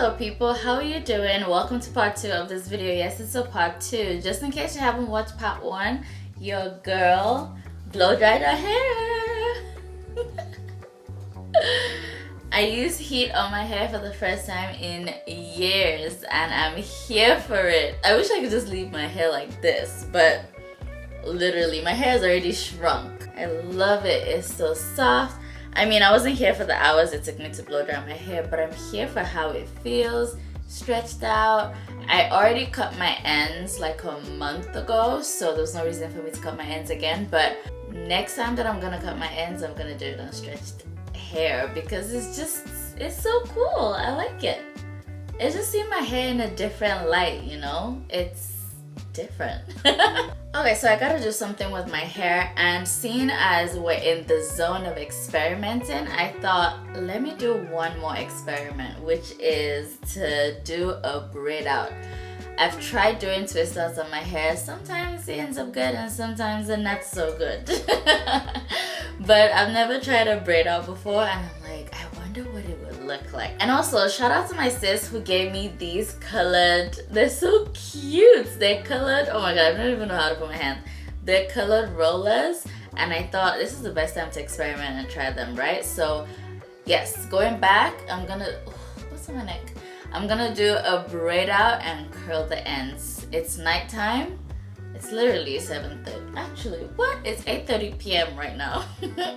Hello people, how are you doing? Welcome to part 2 of this video. Yes, it's a part 2. Just in case you haven't watched part 1, your girl blow dried her hair. I used heat on my hair for the first time in years and I'm here for it. I wish I could just leave my hair like this, but literally my hair is already shrunk. I love it. It's so soft. I mean, I wasn't here for the hours it took me to blow dry my hair, but I'm here for how it feels, stretched out. I already cut my ends like a month ago, so there's no reason for me to cut my ends again. But next time that I'm gonna cut my ends, I'm gonna do it on stretched hair because it's so cool. I like it. It's just seeing my hair in a different light, you know? It's different. Okay, so I gotta do something with my hair, and seeing as we're in the zone of experimenting, I thought let me do one more experiment, which is to do a braid out. I've tried doing twist outs on my hair. Sometimes it ends up good and sometimes it's not so good. But I've never tried a braid out before and I'm like, I wonder what it would look like. And also shout out to my sis who gave me these colored, they're so cute. They're colored, oh my god, I don't even know how to put my hand. They're colored rollers and I thought this is the best time to experiment and try them, right? So yes, going back, I'm gonna, what's on my neck? I'm gonna do a braid out and curl the ends. It's nighttime. It's literally 7:30. Actually, what? It's 8:30 p.m. right now.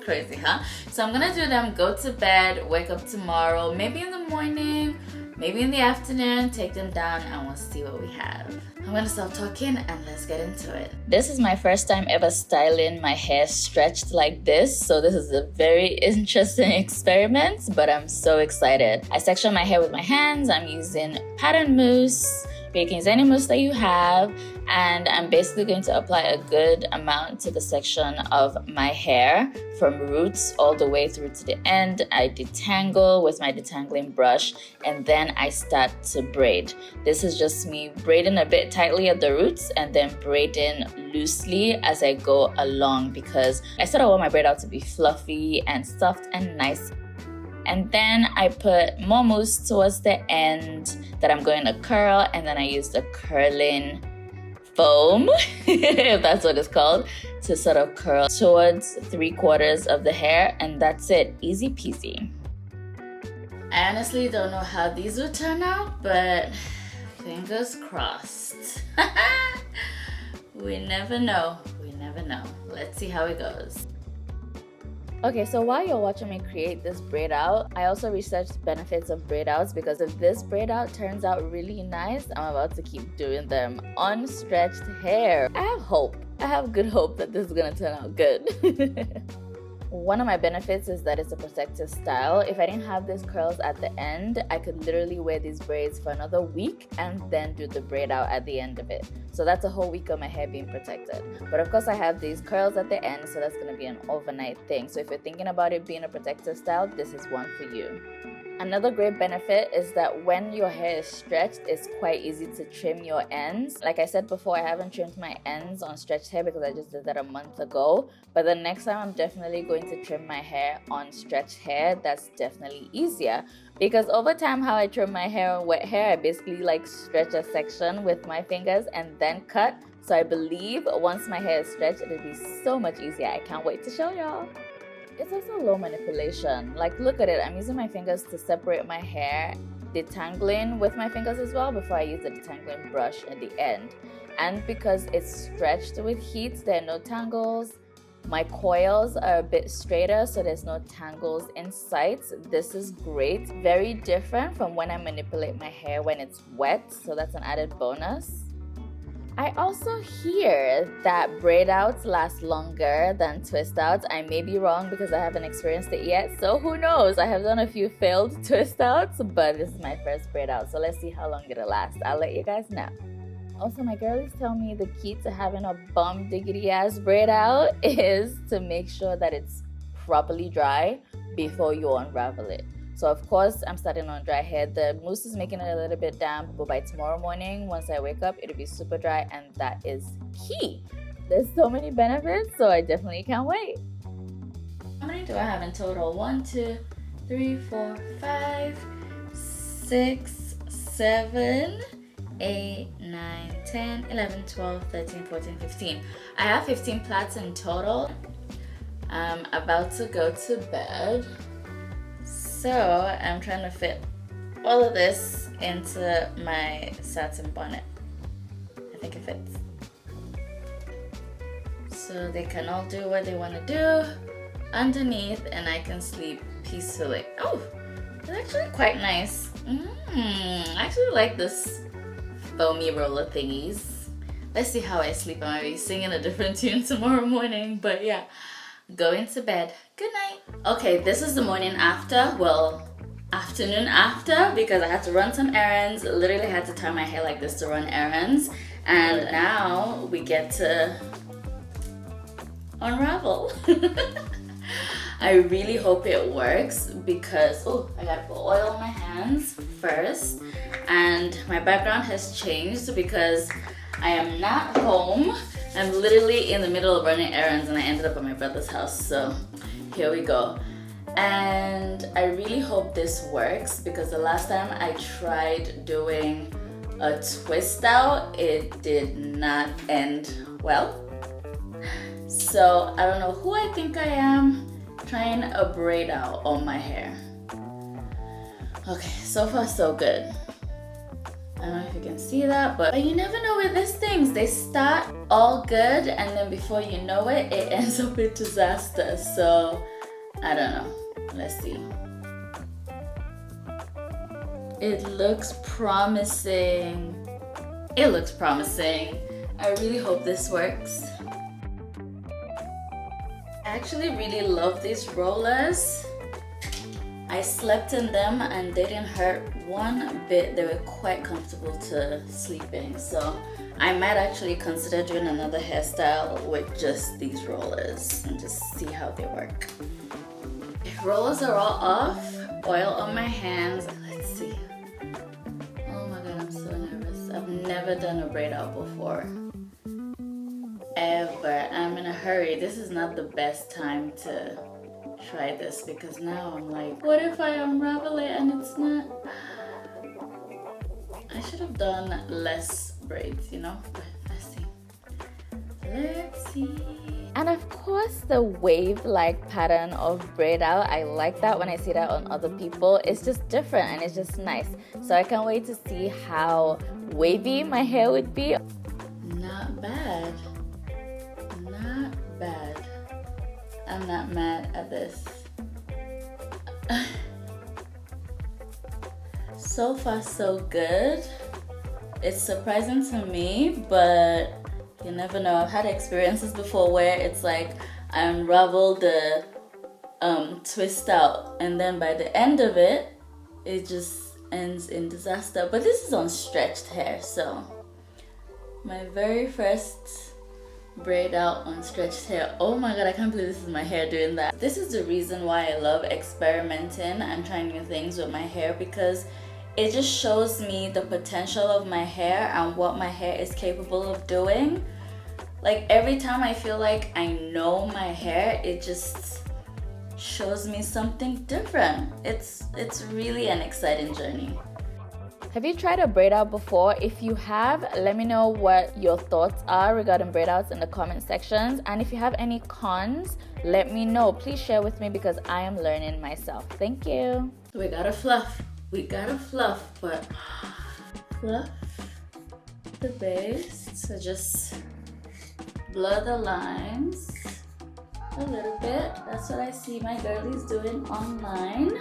Crazy, huh? So I'm gonna do them, go to bed, wake up tomorrow, maybe in the morning, maybe in the afternoon, take them down and we'll see what we have. I'm gonna stop talking and let's get into it. This is my first time ever styling my hair stretched like this, so this is a very interesting experiment, but I'm so excited. I section my hair with my hands. I'm using pattern mousse. You can use any mousse that you have, and I'm basically going to apply a good amount to the section of my hair from roots all the way through to the end. I detangle with my detangling brush and then I start to braid. This is just me braiding a bit tightly at the roots and then braiding loosely as I go along because I sort of want my braid out to be fluffy and soft and nice. And then I put more mousse towards the end that I'm going to curl, and then I use the curling foam, if that's what it's called, to sort of curl towards 3/4 of the hair, and that's it. Easy peasy. I honestly don't know how these will turn out, but fingers crossed. We never know. We never know. Let's see how it goes. Okay, so while you're watching me create this braid out, I also researched benefits of braid outs because if this braid out turns out really nice, I'm about to keep doing them on stretched hair. I have hope. I have good hope that this is gonna turn out good. One of my benefits is that it's a protective style. If I didn't have these curls at the end, I could literally wear these braids for another week and then do the braid out at the end of it. So that's a whole week of my hair being protected. But of course I have these curls at the end, so that's going to be an overnight thing. So if you're thinking about it being a protective style, this is one for you. Another great benefit is that when your hair is stretched, it's quite easy to trim your ends. Like I said before, I haven't trimmed my ends on stretched hair because I just did that a month ago. But the next time I'm definitely going to trim my hair on stretched hair. That's definitely easier. Because over time, how I trim my hair on wet hair, I basically like stretch a section with my fingers and then cut. So I believe once my hair is stretched, it'll be so much easier. I can't wait to show y'all. It's also low manipulation. Like, look at it. I'm using my fingers to separate my hair, detangling with my fingers as well before I use the detangling brush at the end. And because it's stretched with heat, there are no tangles. My coils are a bit straighter, so there's no tangles in sight. This is great. Very different from when I manipulate my hair when it's wet, so that's an added bonus. I also hear that braid outs last longer than twist outs. I may be wrong because I haven't experienced it yet, so who knows? I have done a few failed twist outs, but this is my first braid out, so let's see how long it'll last. I'll let you guys know. Also, my girlies tell me the key to having a bum diggity ass braid out is to make sure that it's properly dry before you unravel it. So of course, I'm starting on dry hair. The mousse is making it a little bit damp, but by tomorrow morning, once I wake up, it'll be super dry, and that is key. There's so many benefits, so I definitely can't wait. How many do I have in total? 1, 2, 3, 4, 5, 6, 7, 8, 9, 10, 11, 12, 13, 14, 15. I have 15 plaits in total. I'm about to go to bed. So I'm trying to fit all of this into my satin bonnet. I think it fits. So they can all do what they want to do underneath and I can sleep peacefully. Oh, it's actually quite nice. I actually like this foamy roller thingies. Let's see how I sleep. I might be singing a different tune tomorrow morning, but yeah, going to bed. Good night. Okay, this is the morning after. Well, afternoon after, because I had to run some errands. Literally had to tie my hair like this to run errands, and now we get to unravel. I really hope it works because I gotta put oil on my hands first, and my background has changed because I am not home. I'm literally in the middle of running errands and I ended up at my brother's house, so here we go. And I really hope this works because the last time I tried doing a twist out, it did not end well. So I don't know who I think I am trying a braid out on my hair. Okay, so far so good. I don't know if you can see that, but you never know with these things. They start all good and then before you know it, it ends up with disaster. So I don't know. Let's see. It looks promising. It looks promising. I really hope this works. I actually really love these rollers. I slept in them and they didn't hurt one bit. They were quite comfortable to sleep in. So I might actually consider doing another hairstyle with just these rollers and just see how they work. Rollers are all off. Oil on my hands. Let's see. Oh my god, I'm so nervous. I've never done a braid out before. Ever. I'm in a hurry. This is not the best time to try this because now I'm like, what if I unravel it and it's not? I should have done less braids, you know? But let's see. Let's see. And of course the wave-like pattern of braid out, I like that when I see that on other people. It's just different and it's just nice. So I can't wait to see how wavy my hair would be. Not bad. Not bad. I'm not mad at this. So far so good. It's surprising to me, but you never know. I've had experiences before where it's like I unravel the twist out and then by the end of it, it just ends in disaster. But this is on stretched hair, so my very first braid out on stretched hair. Oh my god, I can't believe this is my hair doing that. This is the reason why I love experimenting and trying new things with my hair, because it just shows me the potential of my hair and what my hair is capable of doing. Like every time I feel like I know my hair, it just shows me something different. It's really an exciting journey. Have you tried a braid out before? If you have, let me know what your thoughts are regarding braid outs in the comment sections. And if you have any cons, let me know. Please share with me because I am learning myself. Thank you. We gotta fluff. We gotta fluff, but fluff the base. So just blur the lines a little bit. That's what I see my girlies doing online.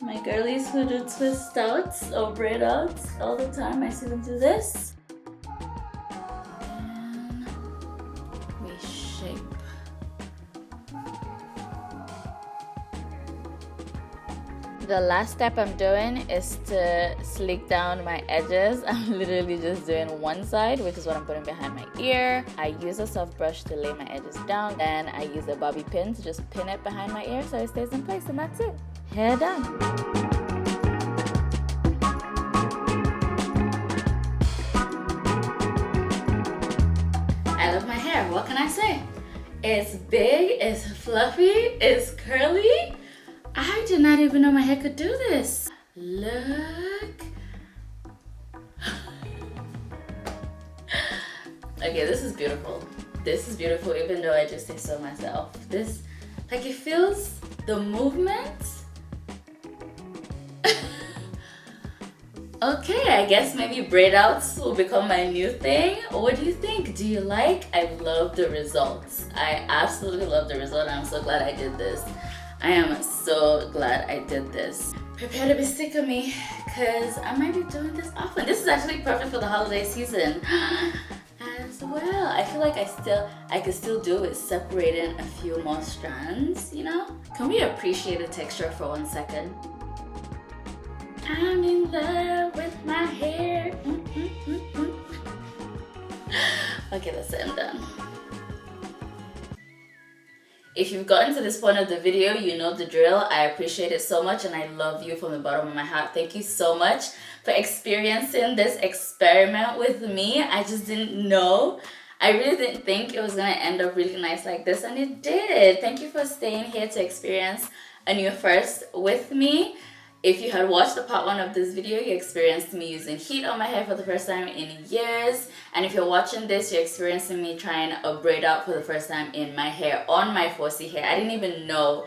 My girlies who do twist outs or braid outs all the time, I see them do this. And we shape. The last step I'm doing is to sleek down my edges. I'm literally just doing one side, which is what I'm putting behind my ear. I use a soft brush to lay my edges down. Then I use a bobby pin to just pin it behind my ear so it stays in place, and that's it. Hair done. I love my hair. What can I say? It's big, it's fluffy, it's curly. I did not even know my hair could do this. Look. Okay, this is beautiful. This is beautiful, even though I just say so myself. This, like, it feels the movement. Okay, I guess maybe braid outs will become my new thing. What do you think? Do you like? I love the results. I absolutely love the result. I'm so glad I did this. I am so glad I did this. Prepare to be sick of me, because I might be doing this often. This is actually perfect for the holiday season as well. I feel like I could still do with separating a few more strands, you know? Can we appreciate the texture for 1 second? I'm in love with my hair. Okay, that's it, I'm done. If you've gotten to this point of the video, you know the drill. I appreciate it so much and I love you from the bottom of my heart. Thank you so much for experiencing this experiment with me. I just didn't know. I really didn't think it was gonna end up really nice like this, and it did. Thank you for staying here to experience a new first with me. If you had watched the part 1 of this video, you experienced me using heat on my hair for the first time in years. And if you're watching this, you're experiencing me trying a braid out for the first time in my hair, on my 4C hair. I didn't even know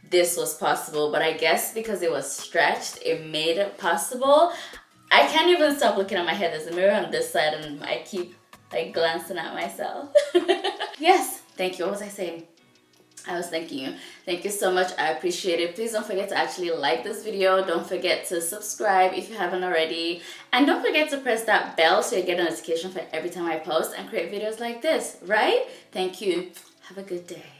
this was possible, but I guess because it was stretched, it made it possible. I can't even stop looking at my hair. There's a mirror on this side and I keep like glancing at myself. Yes, thank you. What was I saying? I was thanking you. Thank you so much. I appreciate it. Please don't forget to actually like this video. Don't forget to subscribe if you haven't already. And don't forget to press that bell so you get a notification for every time I post and create videos like this, right? Thank you. Have a good day.